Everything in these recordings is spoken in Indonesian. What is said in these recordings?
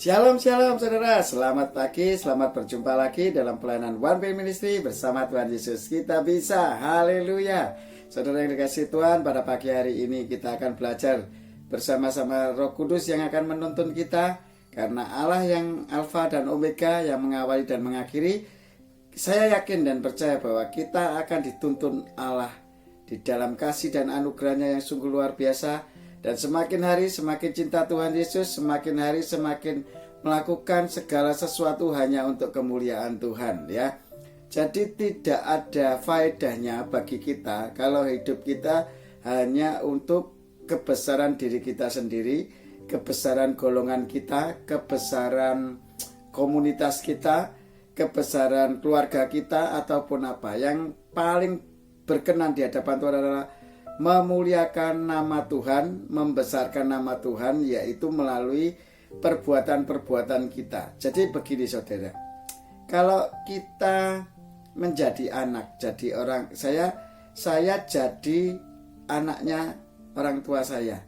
Shalom, shalom saudara, selamat pagi, selamat berjumpa lagi dalam pelayanan One Way Ministry bersama Tuhan Yesus. Kita bisa, haleluya. Saudara yang dikasihi Tuhan, pada pagi hari ini kita akan belajar bersama-sama Roh Kudus yang akan menuntun kita. Karena Allah yang Alfa dan Omega, yang mengawali dan mengakhiri, saya yakin dan percaya bahwa kita akan dituntun Allah di dalam kasih dan anugerahnya yang sungguh luar biasa. Dan semakin hari semakin cinta Tuhan Yesus, semakin hari semakin melakukan segala sesuatu hanya untuk kemuliaan Tuhan, ya. Jadi tidak ada faedahnya bagi kita kalau hidup kita hanya untuk kebesaran diri kita sendiri, kebesaran golongan kita, kebesaran komunitas kita, kebesaran keluarga kita ataupun apa. Yang paling berkenan di hadapan Tuhan adalah memuliakan nama Tuhan, membesarkan nama Tuhan, yaitu melalui perbuatan-perbuatan kita. Jadi begini saudara, kalau kita menjadi anak, jadi orang, saya jadi anaknya orang tua saya.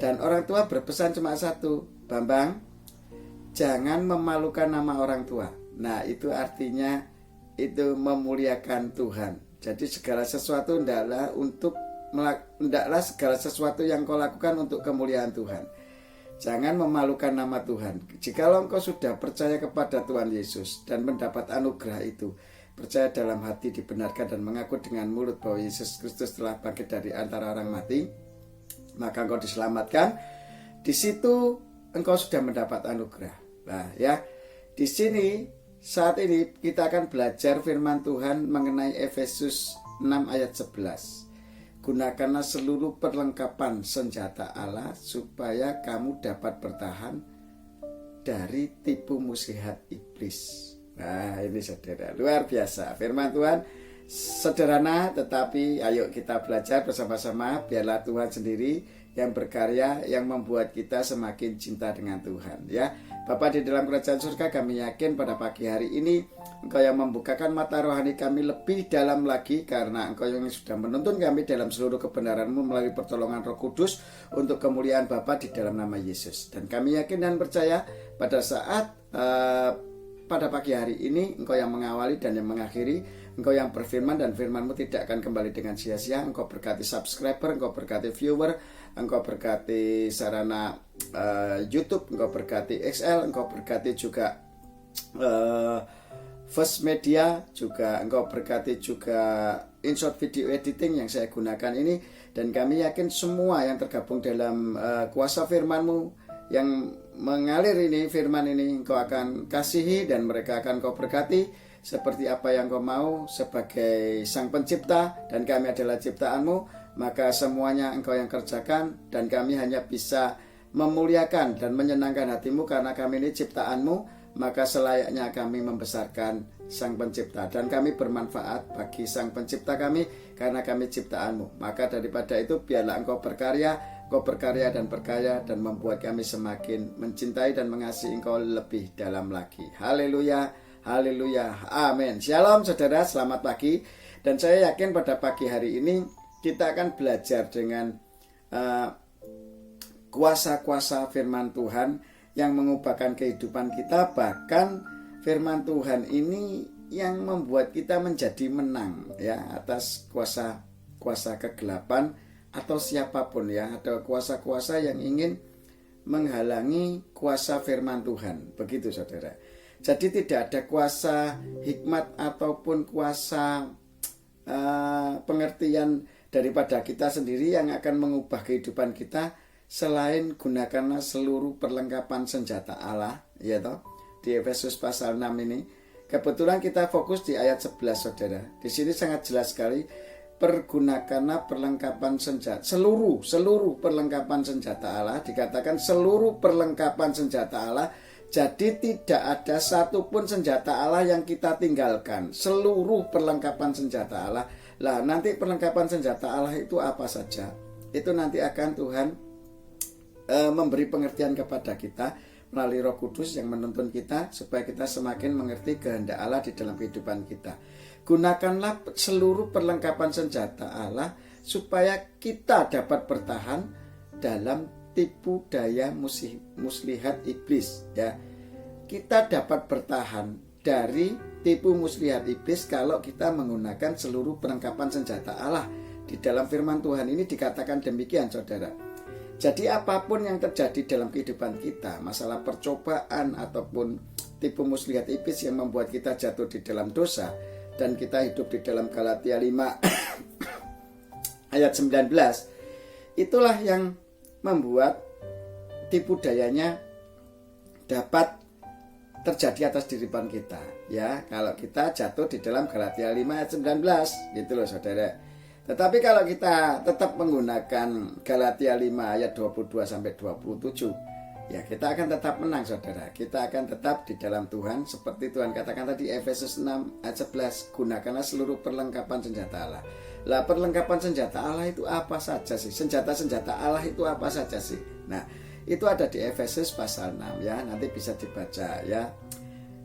Dan orang tua berpesan cuma satu, Bambang, jangan memalukan nama orang tua. Nah, itu artinya itu memuliakan Tuhan. Jadi segala sesuatu hendaklah segala sesuatu yang kau lakukan untuk kemuliaan Tuhan. Jangan memalukan nama Tuhan. Jikalau engkau sudah percaya kepada Tuhan Yesus dan mendapat anugerah itu, percaya dalam hati, dibenarkan dan mengaku dengan mulut bahwa Yesus Kristus telah bangkit dari antara orang mati, maka engkau diselamatkan. Di situ engkau sudah mendapat anugerah. Nah, ya, di sini saat ini kita akan belajar firman Tuhan mengenai Efesus 6 ayat 11. Gunakanlah seluruh perlengkapan senjata Allah supaya kamu dapat bertahan dari tipu muslihat iblis. Nah, ini saudara, luar biasa. Firman Tuhan sederhana, tetapi ayo kita belajar bersama-sama. Biarlah Tuhan sendiri yang berkarya, yang membuat kita semakin cinta dengan Tuhan, ya. Bapa di dalam kerajaan surga, kami yakin pada pagi hari ini Engkau yang membukakan mata rohani kami lebih dalam lagi, karena Engkau yang sudah menuntun kami dalam seluruh kebenaran-Mu melalui pertolongan Roh Kudus untuk kemuliaan Bapa di dalam nama Yesus. Dan kami yakin dan percaya pada saat pada pagi hari ini Engkau yang mengawali dan yang mengakhiri, Engkau yang berfirman dan firman-Mu tidak akan kembali dengan sia-sia. Engkau berkati subscriber, Engkau berkati viewer, Engkau berkati sarana YouTube, Engkau berkati XL, Engkau berkati juga First Media, juga Engkau berkati juga InShot Video Editing yang saya gunakan ini. Dan kami yakin semua yang tergabung dalam kuasa firman-Mu yang mengalir ini, firman ini Engkau akan kasihi dan mereka akan Engkau berkati seperti apa yang Engkau mau sebagai Sang Pencipta, dan kami adalah ciptaan-Mu. Maka semuanya Engkau yang kerjakan, dan kami hanya bisa memuliakan dan menyenangkan hati-Mu karena kami ini ciptaan-Mu. Maka selayaknya kami membesarkan Sang Pencipta, dan kami bermanfaat bagi Sang Pencipta kami karena kami ciptaan-Mu. Maka daripada itu biarlah Engkau berkarya dan berkaya, dan membuat kami semakin mencintai dan mengasihi Engkau lebih dalam lagi. Haleluya, haleluya, amin. Shalom saudara, selamat pagi. Dan saya yakin pada pagi hari ini kita akan belajar dengan kuasa-kuasa firman Tuhan yang mengubahkan kehidupan kita. Bahkan firman Tuhan ini yang membuat kita menjadi menang, ya, atas kuasa kegelapan atau siapapun, ya. Ada kuasa-kuasa yang ingin menghalangi kuasa firman Tuhan. Begitu saudara. Jadi tidak ada kuasa hikmat ataupun kuasa pengertian daripada kita sendiri yang akan mengubah kehidupan kita selain gunakanlah seluruh perlengkapan senjata Allah, ya toh. Di Efesus pasal 6 ini kebetulan kita fokus di ayat 11 saudara. Di sini sangat jelas sekali, pergunakanlah perlengkapan senjata, seluruh perlengkapan senjata Allah. Dikatakan seluruh perlengkapan senjata Allah. Jadi tidak ada satupun senjata Allah yang kita tinggalkan. Seluruh perlengkapan senjata Allah. Lah, nanti perlengkapan senjata Allah itu apa saja? Itu nanti akan Tuhan memberi pengertian kepada kita melalui Roh Kudus yang menuntun kita supaya kita semakin mengerti kehendak Allah di dalam kehidupan kita. Gunakanlah seluruh perlengkapan senjata Allah supaya kita dapat bertahan dalam tipu daya muslihat iblis, ya. Kita dapat bertahan dari tipu muslihat iblis kalau kita menggunakan seluruh perlengkapan senjata Allah. Di dalam firman Tuhan ini dikatakan demikian, saudara. Jadi apapun yang terjadi dalam kehidupan kita, masalah percobaan ataupun tipu muslihat iblis yang membuat kita jatuh di dalam dosa, dan kita hidup di dalam Galatia 5 ayat 19, itulah yang membuat tipu dayanya dapat terjadi atas kehidupan kita, ya. Kalau kita jatuh di dalam Galatia 5 ayat 19, gitu loh, saudara. Tetapi kalau kita tetap menggunakan Galatia 5 ayat 22 sampai 27, ya kita akan tetap menang, saudara. Kita akan tetap di dalam Tuhan, seperti Tuhan katakan tadi Efesus 6 ayat 11, gunakanlah seluruh perlengkapan senjata Allah. Lah, perlengkapan senjata Allah itu apa saja sih? Senjata-senjata Allah itu apa saja sih? Nah, itu ada di Efesus pasal 6, ya. Nanti bisa dibaca, ya.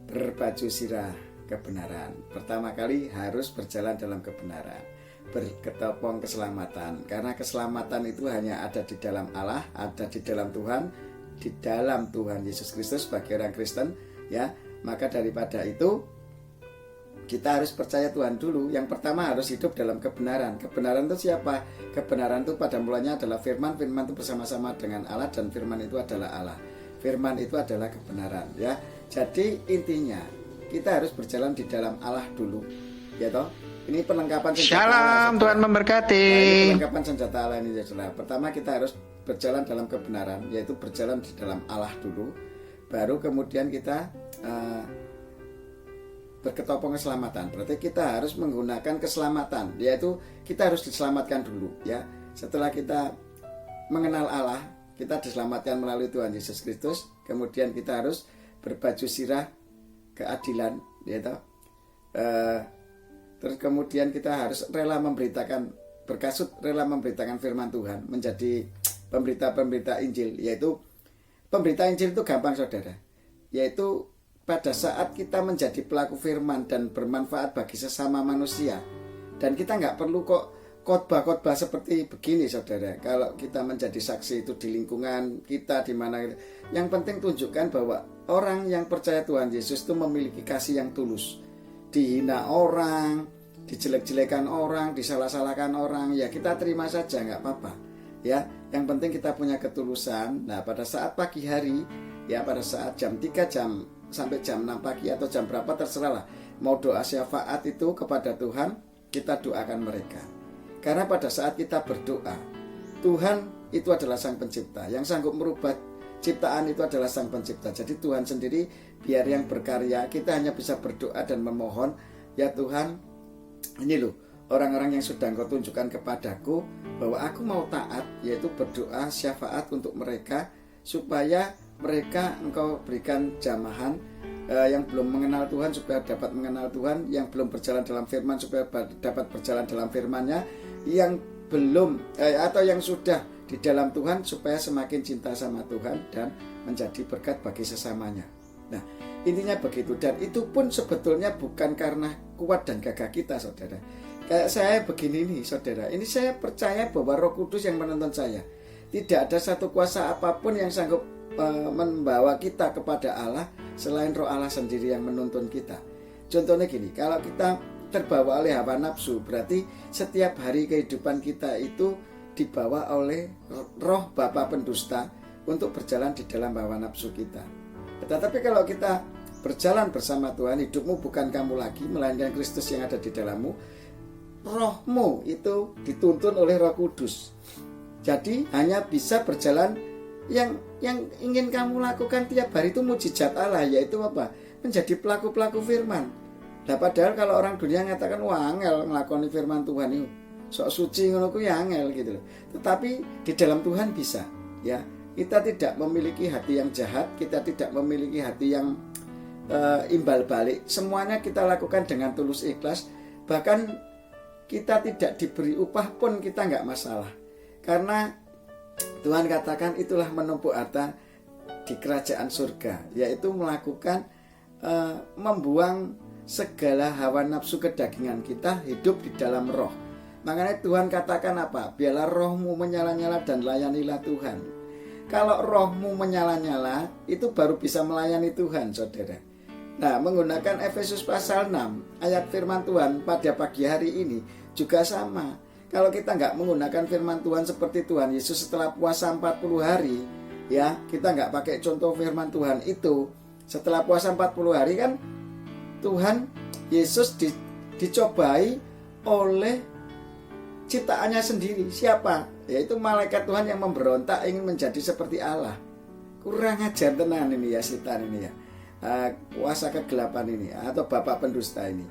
Berbaju sirah kebenaran. Pertama kali harus berjalan dalam kebenaran. Berketopong keselamatan. Karena keselamatan itu hanya ada di dalam Allah, ada di dalam Tuhan, di dalam Tuhan Yesus Kristus bagi orang Kristen, ya. Maka daripada itu kita harus percaya Tuhan dulu. Yang pertama harus hidup dalam kebenaran. Kebenaran itu siapa? Kebenaran itu pada mulanya adalah firman. Firman itu bersama-sama dengan Allah, dan firman itu adalah Allah. Firman itu adalah kebenaran, ya. Jadi intinya kita harus berjalan di dalam Allah dulu, ya toh. Ini perlengkapan senjata Shalom Allah, Tuhan memberkati. ini perlengkapan senjata Allah ini, saudara. Pertama kita harus berjalan dalam kebenaran, yaitu berjalan di dalam Allah dulu. Baru kemudian kita berketopong keselamatan. Berarti kita harus menggunakan keselamatan, yaitu kita harus diselamatkan dulu, ya. Setelah kita mengenal Allah, kita diselamatkan melalui Tuhan Yesus Kristus. Kemudian kita harus berbaju sirah keadilan, ya toh. Terus kemudian kita harus rela memberitakan, berkasut rela memberitakan firman Tuhan, menjadi pemberita-pemberita Injil. Yaitu pemberita Injil itu gampang, saudara. Yaitu pada saat kita menjadi pelaku firman dan bermanfaat bagi sesama manusia. Dan kita nggak perlu kok khotbah-khotbah seperti begini, saudara. Kalau kita menjadi saksi itu di lingkungan kita, di mana, yang penting tunjukkan bahwa orang yang percaya Tuhan Yesus itu memiliki kasih yang tulus. Dihina orang, dijelek-jelekan orang, disalah-salahkan orang, ya kita terima saja, nggak apa-apa, ya. Yang penting kita punya ketulusan. Nah, pada saat pagi hari, ya pada saat jam 3 jam sampai jam 6 pagi atau jam berapa terserah lah, mau doa syafaat itu kepada Tuhan, kita doakan mereka. Karena pada saat kita berdoa, Tuhan itu adalah Sang Pencipta, yang sanggup merubah ciptaan itu adalah Sang Pencipta. Jadi Tuhan sendiri biar yang berkarya, kita hanya bisa berdoa dan memohon, ya Tuhan, ini loh orang-orang yang sudah Engkau tunjukkan kepadaku, bahwa aku mau taat, yaitu berdoa syafaat untuk mereka, supaya mereka Engkau berikan jamahan, yang belum mengenal Tuhan supaya dapat mengenal Tuhan, yang belum berjalan dalam firman supaya dapat berjalan dalam firman-Nya, yang belum atau yang sudah di dalam Tuhan supaya semakin cinta sama Tuhan dan menjadi berkat bagi sesamanya. Nah, intinya begitu. Dan itu pun sebetulnya bukan karena kuat dan gagah kita, saudara. Kayak saya begini nih, saudara. Ini saya percaya bahwa Roh Kudus yang menuntun saya. Tidak ada satu kuasa apapun yang sanggup membawa kita kepada Allah selain Roh Allah sendiri yang menuntun kita. Contohnya gini, kalau kita terbawa oleh hawa nafsu, berarti setiap hari kehidupan kita itu dibawa oleh roh bapa pendusta untuk berjalan di dalam hawa nafsu kita. Tetapi kalau kita berjalan bersama Tuhan, hidupmu bukan kamu lagi, melainkan Kristus yang ada di dalammu. Rohmu itu dituntun oleh Roh Kudus. Jadi hanya bisa berjalan yang ingin kamu lakukan tiap hari itu mujizat Allah, yaitu apa? Menjadi pelaku-pelaku firman. Nah, padahal kalau orang dunia mengatakan wah angel ngelakoni firman Tuhan itu, sok suci ngono ku ya angel gitu loh. Tetapi di dalam Tuhan bisa, ya. Kita tidak memiliki hati yang jahat, kita tidak memiliki hati yang imbal balik. Semuanya kita lakukan dengan tulus ikhlas. Bahkan kita tidak diberi upah pun kita nggak masalah. Karena Tuhan katakan itulah menumpuk harta di kerajaan surga, yaitu melakukan membuang segala hawa nafsu kedagingan kita, hidup di dalam roh. Makanya Tuhan katakan apa? Biarlah rohmu menyala-nyala dan layanilah Tuhan. Kalau rohmu menyala-nyala, itu baru bisa melayani Tuhan, saudara. Nah, menggunakan Efesus pasal 6, ayat firman Tuhan pada pagi hari ini juga sama. Kalau kita nggak menggunakan firman Tuhan seperti Tuhan Yesus setelah puasa 40 hari, ya, kita nggak pakai contoh firman Tuhan itu. Setelah puasa 40 hari kan, Tuhan Yesus dicobai oleh ciptaannya sendiri. Siapa? Yaitu malaikat Tuhan yang memberontak ingin menjadi seperti Allah. Kurang ajar tenan ini ya, setan ini ya, kuasa kegelapan ini atau bapak pendusta ini.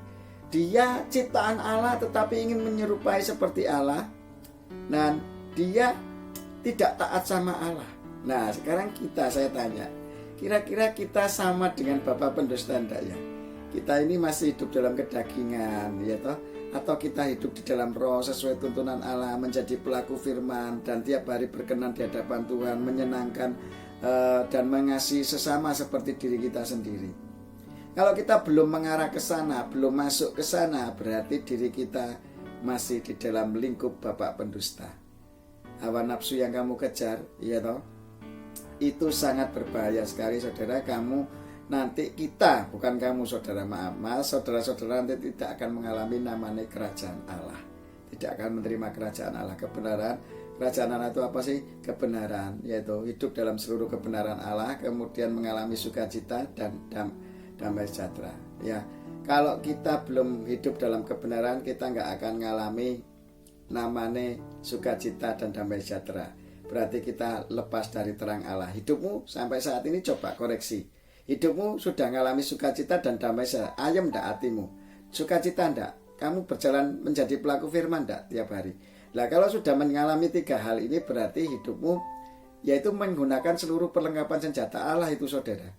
Dia ciptaan Allah tetapi ingin menyerupai seperti Allah, dan dia tidak taat sama Allah. Nah, sekarang saya tanya, kira-kira kita sama dengan bapak pendusta enggak ya? Kita ini masih hidup dalam kedagingan, ya toh? Atau kita hidup di dalam roh sesuai tuntunan Allah, menjadi pelaku firman dan tiap hari berkenan di hadapan Tuhan, menyenangkan dan mengasihi sesama seperti diri kita sendiri. Kalau kita belum mengarah ke sana, belum masuk ke sana, berarti diri kita masih di dalam lingkup bapak pendusta. Hawa nafsu yang kamu kejar, ya toh, itu sangat berbahaya sekali, saudara. Bukan kamu saudara, maaf, saudara-saudara nanti tidak akan mengalami namanya kerajaan Allah, tidak akan menerima kerajaan Allah. Kerajaan Allah itu apa sih? Kebenaran, yaitu hidup dalam seluruh kebenaran Allah, kemudian mengalami sukacita dan damai sejahtera. Ya, kalau kita belum hidup dalam kebenaran, kita nggak akan mengalami namanya sukacita dan damai sejahtera. Berarti kita lepas dari terang Allah. Hidupmu sampai saat ini coba koreksi. Hidupmu sudah mengalami sukacita dan damai sejahtera. Ayem ndak hatimu? Sukacita ndak? Kamu berjalan menjadi pelaku firman ndak tiap hari? Nah, kalau sudah mengalami 3 hal ini, berarti hidupmu yaitu menggunakan seluruh perlengkapan senjata Allah itu, saudara.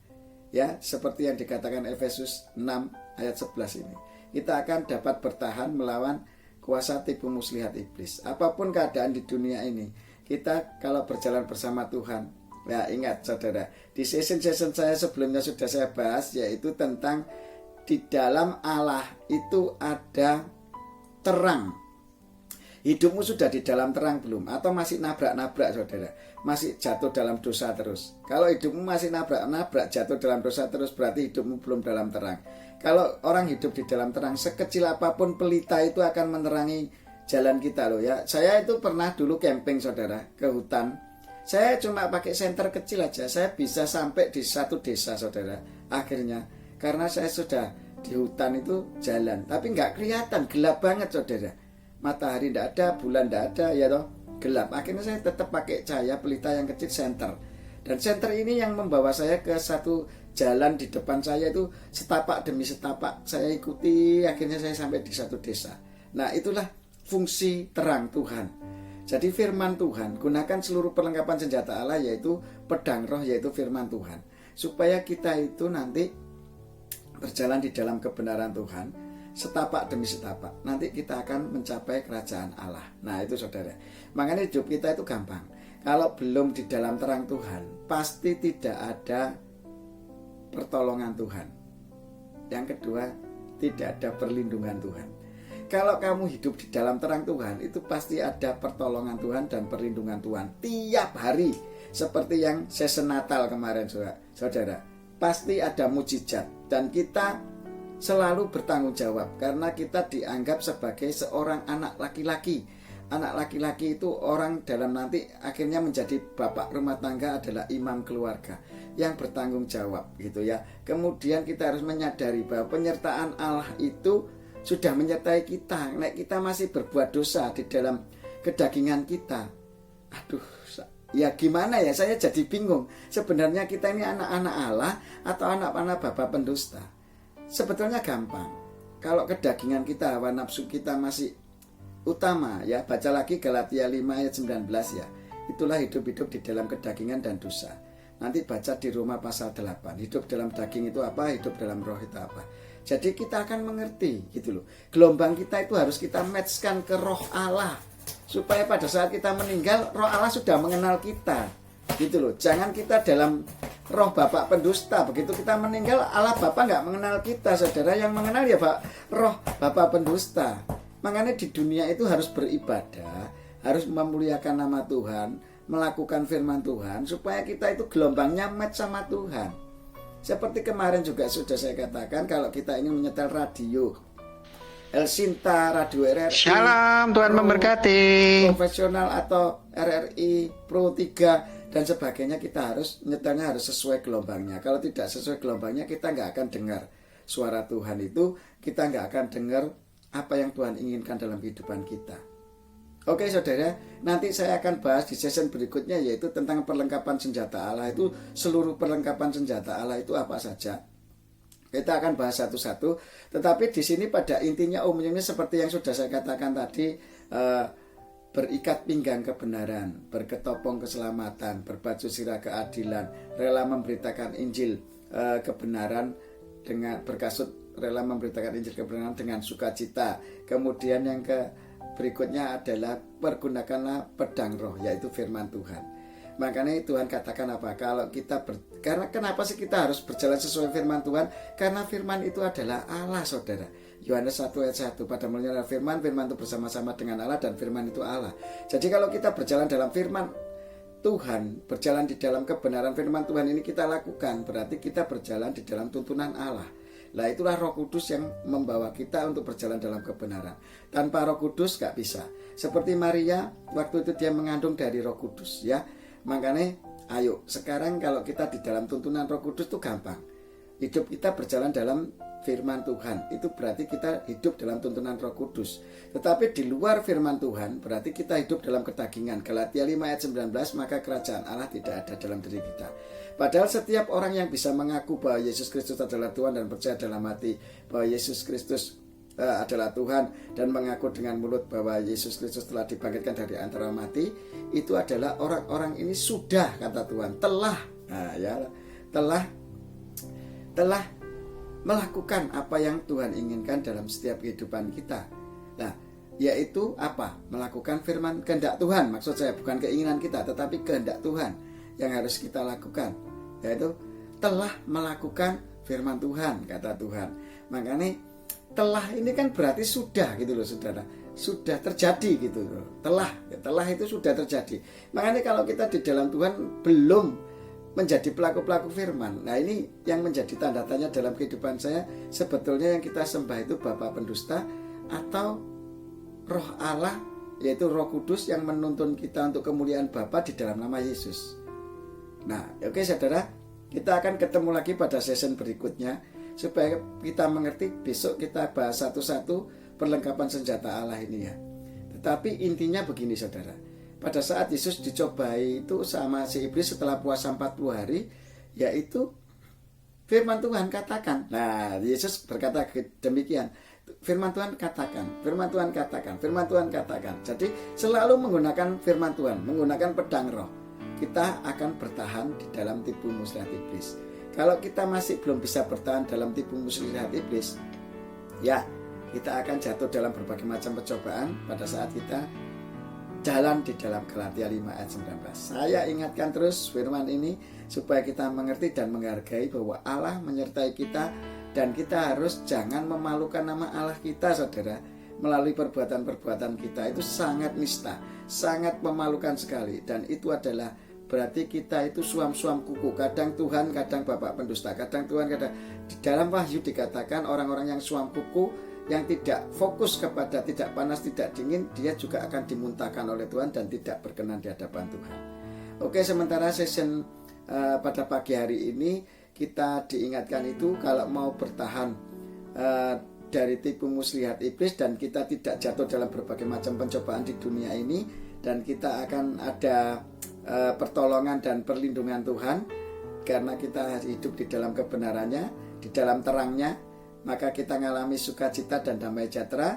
Ya, seperti yang dikatakan Efesus 6 ayat 11 ini. Kita akan dapat bertahan melawan kuasa tipu muslihat iblis. Apapun keadaan di dunia ini, kita kalau berjalan bersama Tuhan. Ya, ingat saudara, di session saya sebelumnya sudah saya bahas, yaitu tentang di dalam Allah itu ada terang. Hidupmu sudah di dalam terang belum? Atau masih nabrak-nabrak, saudara? Masih jatuh dalam dosa terus? Kalau hidupmu masih nabrak-nabrak, jatuh dalam dosa terus, berarti hidupmu belum dalam terang. Kalau orang hidup di dalam terang, sekecil apapun pelita itu akan menerangi jalan kita loh ya. Saya itu pernah dulu camping, saudara, ke hutan. Saya cuma pakai senter kecil aja, saya bisa sampai di satu desa, saudara. Akhirnya, karena saya sudah di hutan itu jalan, tapi nggak kelihatan, gelap banget, saudara. Matahari nggak ada, bulan nggak ada, ya toh, gelap. Akhirnya saya tetap pakai cahaya pelita yang kecil, senter. Dan senter ini yang membawa saya ke satu jalan di depan saya itu, setapak demi setapak saya ikuti, akhirnya saya sampai di satu desa. Nah, itulah fungsi terang Tuhan. Jadi firman Tuhan, gunakan seluruh perlengkapan senjata Allah, yaitu pedang roh, yaitu firman Tuhan, supaya kita itu nanti berjalan di dalam kebenaran Tuhan, setapak demi setapak. Nanti kita akan mencapai kerajaan Allah. Nah, itu saudara. Makanya hidup kita itu gampang. Kalau belum di dalam terang Tuhan, pasti tidak ada pertolongan Tuhan. Yang kedua, tidak ada perlindungan Tuhan. Kalau kamu hidup di dalam terang Tuhan, itu pasti ada pertolongan Tuhan dan perlindungan Tuhan tiap hari. Seperti yang season Natal kemarin, saudara. Pasti ada mujizat. Dan kita selalu bertanggung jawab, karena kita dianggap sebagai seorang anak laki-laki. Anak laki-laki itu orang dalam nanti akhirnya menjadi bapak rumah tangga, adalah imam keluarga yang bertanggung jawab, gitu ya. Kemudian kita harus menyadari bahwa penyertaan Allah itu sudah menyertai kita. Nek kita masih berbuat dosa di dalam kedagingan kita, aduh, ya gimana ya, saya jadi bingung. Sebenarnya kita ini anak-anak Allah atau anak-anak bapak pendusta? Sebetulnya gampang. Kalau kedagingan kita, hawa nafsu kita masih utama, ya baca lagi Galatia 5 ayat 19 ya. Itulah hidup-hidup di dalam kedagingan dan dosa. Nanti baca di Roma pasal 8. Hidup dalam daging itu apa? Hidup dalam roh itu apa? Jadi kita akan mengerti gitu loh. Gelombang kita itu harus kita matchkan ke roh Allah, supaya pada saat kita meninggal, roh Allah sudah mengenal kita. Gitu loh. Jangan kita dalam roh bapak pendusta. Begitu kita meninggal, Allah Bapa nggak mengenal kita, saudara. Yang mengenal ya roh bapak pendusta. Makanya di dunia itu harus beribadah, harus memuliakan nama Tuhan, melakukan firman Tuhan supaya kita itu gelombangnya match sama Tuhan. Seperti kemarin juga sudah saya katakan, kalau kita ingin menyetel radio El Sinta, radio RRI, Shalom, Tuhan memberkati. Profesional atau RRI Pro 3 dan sebagainya, kita harus nyetelnya harus sesuai gelombangnya. Kalau tidak sesuai gelombangnya, kita nggak akan dengar suara Tuhan itu, kita nggak akan dengar apa yang Tuhan inginkan dalam kehidupan kita. Oke saudara, nanti saya akan bahas di session berikutnya, yaitu tentang perlengkapan senjata Allah. Itu seluruh perlengkapan senjata Allah itu apa saja. Kita akan bahas satu-satu. Tetapi di sini pada intinya umumnya seperti yang sudah saya katakan tadi, berikat pinggang kebenaran, berketopong keselamatan, berbaju sirah keadilan, rela memberitakan Injil kebenaran dengan berkasut, rela memberitakan Injil kebenaran dengan sukacita. Kemudian yang berikutnya adalah pergunakanlah pedang roh, yaitu firman Tuhan. Makanya Tuhan katakan apa? Kalau kita karena kenapa sih kita harus berjalan sesuai firman Tuhan? Karena firman itu adalah Allah, saudara. Yohanes 1 ayat 1, pada mulanya firman, firman itu bersama-sama dengan Allah dan firman itu Allah. Jadi kalau kita berjalan dalam firman Tuhan, berjalan di dalam kebenaran firman Tuhan ini kita lakukan, berarti kita berjalan di dalam tuntunan Allah. Nah itulah Roh Kudus yang membawa kita untuk berjalan dalam kebenaran. Tanpa Roh Kudus gak bisa. Seperti Maria, waktu itu dia mengandung dari Roh Kudus, ya. Makanya ayo sekarang kalau kita di dalam tuntunan Roh Kudus itu gampang. Hidup kita berjalan dalam firman Tuhan, itu berarti kita hidup dalam tuntunan Roh Kudus. Tetapi di luar firman Tuhan berarti kita hidup dalam kedagingan. Galatia 5 ayat 19, maka kerajaan Allah tidak ada dalam diri kita. Padahal setiap orang yang bisa mengaku bahwa Yesus Kristus adalah Tuhan dan percaya dalam hati bahwa Yesus Kristus adalah Tuhan dan mengaku dengan mulut bahwa Yesus Kristus telah dibangkitkan dari antara mati, itu adalah orang-orang ini sudah, kata Tuhan, telah melakukan apa yang Tuhan inginkan dalam setiap kehidupan kita. Nah, yaitu apa? Melakukan firman kehendak Tuhan. Maksud saya bukan keinginan kita, tetapi kehendak Tuhan yang harus kita lakukan, yaitu telah melakukan firman Tuhan, kata Tuhan. Makanya telah ini kan berarti sudah gitu loh saudara, sudah terjadi gitu loh. Telah itu sudah terjadi. Makanya kalau kita di dalam Tuhan belum menjadi pelaku-pelaku firman, nah ini yang menjadi tanda tanya dalam kehidupan saya. Sebetulnya yang kita sembah itu bapa pendusta atau Roh Allah, yaitu Roh Kudus yang menuntun kita untuk kemuliaan Bapa di dalam nama Yesus. Nah oke saudara, kita akan ketemu lagi pada session berikutnya supaya kita mengerti. Besok kita bahas satu-satu perlengkapan senjata Allah ini ya. Tetapi intinya begini saudara, pada saat Yesus dicobai itu sama si iblis setelah puasa 40 hari, yaitu firman Tuhan katakan. Nah Yesus berkata demikian, firman Tuhan katakan, firman Tuhan katakan, firman Tuhan katakan. Jadi selalu menggunakan firman Tuhan, menggunakan pedang roh, kita akan bertahan di dalam tipu muslihat iblis. Kalau kita masih belum bisa bertahan dalam tipu muslihat iblis, ya kita akan jatuh dalam berbagai macam pencobaan pada saat kita jalan di dalam Galatia 5 ayat 19. Saya ingatkan terus firman ini supaya kita mengerti dan menghargai bahwa Allah menyertai kita, dan kita harus jangan memalukan nama Allah kita saudara. Melalui perbuatan-perbuatan kita itu sangat nista, sangat memalukan sekali, dan itu adalah berarti kita itu suam-suam kuku. Kadang Tuhan, kadang bapak pendusta, kadang Tuhan, kadang di dalam Wahyu dikatakan orang-orang yang suam kuku, yang tidak fokus kepada tidak panas, tidak dingin, dia juga akan dimuntahkan oleh Tuhan dan tidak berkenan di hadapan Tuhan. Oke, sementara session pada pagi hari ini kita diingatkan itu kalau mau bertahan dari tipu muslihat iblis dan kita tidak jatuh dalam berbagai macam pencobaan di dunia ini, dan kita akan ada pertolongan dan perlindungan Tuhan karena kita hidup di dalam kebenarannya, di dalam terangnya, maka kita mengalami sukacita dan damai sejahtera.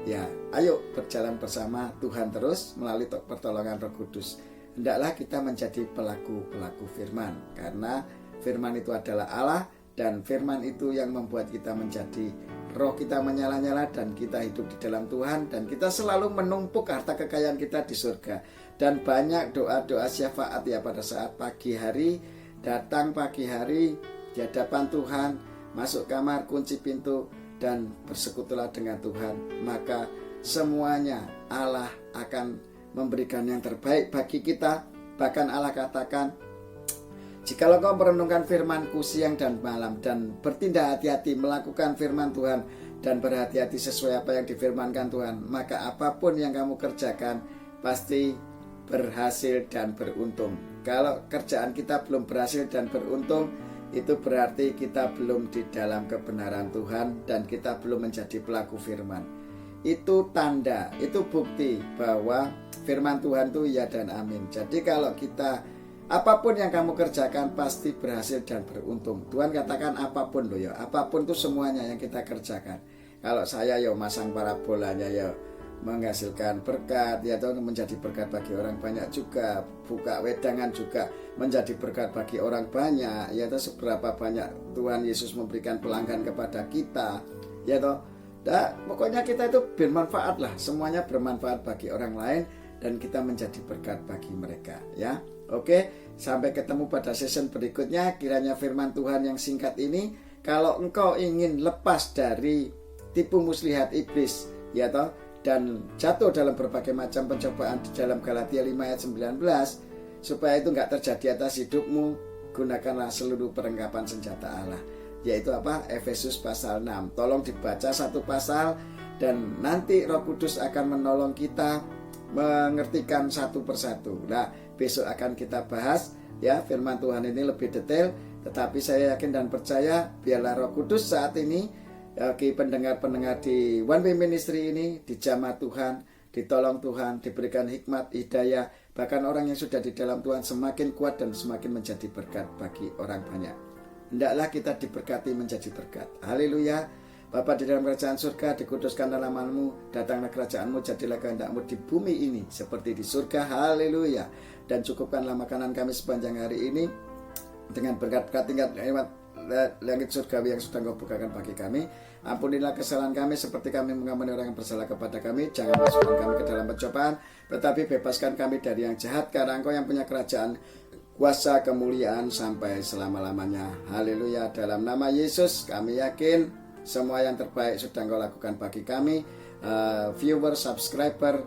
Ya, ayo berjalan bersama Tuhan terus melalui pertolongan Roh Kudus. Hendaklah kita menjadi pelaku-pelaku firman, karena firman itu adalah Allah, dan firman itu yang membuat kita menjadi roh kita menyala-nyala, dan kita hidup di dalam Tuhan, dan kita selalu menumpuk harta kekayaan kita di surga. Dan banyak doa-doa syafaat ya pada saat pagi hari, datang pagi hari di hadapan Tuhan, masuk kamar, kunci pintu, dan bersekutulah dengan Tuhan. Maka semuanya Allah akan memberikan yang terbaik bagi kita, Bahkan Allah katakan, jikalau kau merenungkan firman-Ku siang dan malam dan bertindak hati-hati melakukan firman Tuhan dan berhati-hati sesuai apa yang difirmankan Tuhan, maka apapun yang kamu kerjakan pasti berhasil dan beruntung. Kalau kerjaan kita belum berhasil dan beruntung, itu berarti kita belum di dalam kebenaran Tuhan dan kita belum menjadi pelaku firman. Itu tanda, itu bukti bahwa firman Tuhan itu ya dan amin. Jadi kalau kita, apapun yang kamu kerjakan pasti berhasil dan beruntung. Tuhan katakan apapun loh ya, apapun itu semuanya yang kita kerjakan. Kalau saya ya masang parabolanya ya menghasilkan berkat, ya atau menjadi berkat bagi orang banyak juga, buka wedangan juga menjadi berkat bagi orang banyak, ya atau seberapa banyak Tuhan Yesus memberikan pelanggan kepada kita, ya toh. Nah, pokoknya kita itu bermanfaat lah, semuanya bermanfaat bagi orang lain dan kita menjadi berkat bagi mereka, ya. Oke, sampai ketemu pada season berikutnya. Kiranya firman Tuhan yang singkat ini, kalau engkau ingin lepas dari tipu muslihat iblis, ya toh, dan jatuh dalam berbagai macam pencobaan di dalam Galatia 5 ayat 19, supaya itu enggak terjadi atas hidupmu, gunakanlah seluruh perlengkapan senjata Allah, yaitu apa? Efesus pasal 6. Tolong dibaca satu pasal dan nanti Roh Kudus akan menolong kita mengertikan satu persatu. Nah, besok akan kita bahas ya firman Tuhan ini lebih detail, tetapi saya yakin dan percaya biarlah Roh Kudus saat ini bagi pendengar-pendengar di One Way Ministry ini dijamah Tuhan, ditolong Tuhan, diberikan hikmat, hidayah, bahkan orang yang sudah di dalam Tuhan semakin kuat dan semakin menjadi berkat bagi orang banyak. Hendaklah kita diberkati menjadi berkat. Haleluya. Bapa di dalam kerajaan surga, dikuduskan nama-Mu, datanglah kerajaanmu, jadilah kehendak-Mu di bumi ini seperti di surga. Haleluya. Dan cukupkanlah makanan kami sepanjang hari ini dengan berkat-berkat tingkat lewat langit surgawi yang sudah Engkau bukakan bagi kami. Ampunilah kesalahan kami seperti kami mengampuni orang yang bersalah kepada kami. Jangan masukkan kami ke dalam pencobaan, tetapi bebaskan kami dari yang jahat, karena Engkau yang punya kerajaan, kuasa, kemuliaan sampai selama-lamanya. Haleluya. Dalam nama Yesus kami yakin semua yang terbaik sudah Engkau lakukan bagi kami, viewer, subscriber,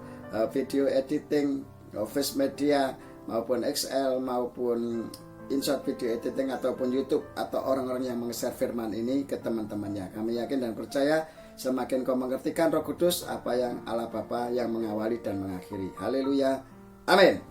video editing, office media maupun XL maupun InShot video editing ataupun YouTube, atau orang-orang yang meng-share firman ini ke teman-temannya. Kami yakin dan percaya semakin kau mengertikan Roh Kudus apa yang Allah Bapa yang mengawali dan mengakhiri. Haleluya. Amin.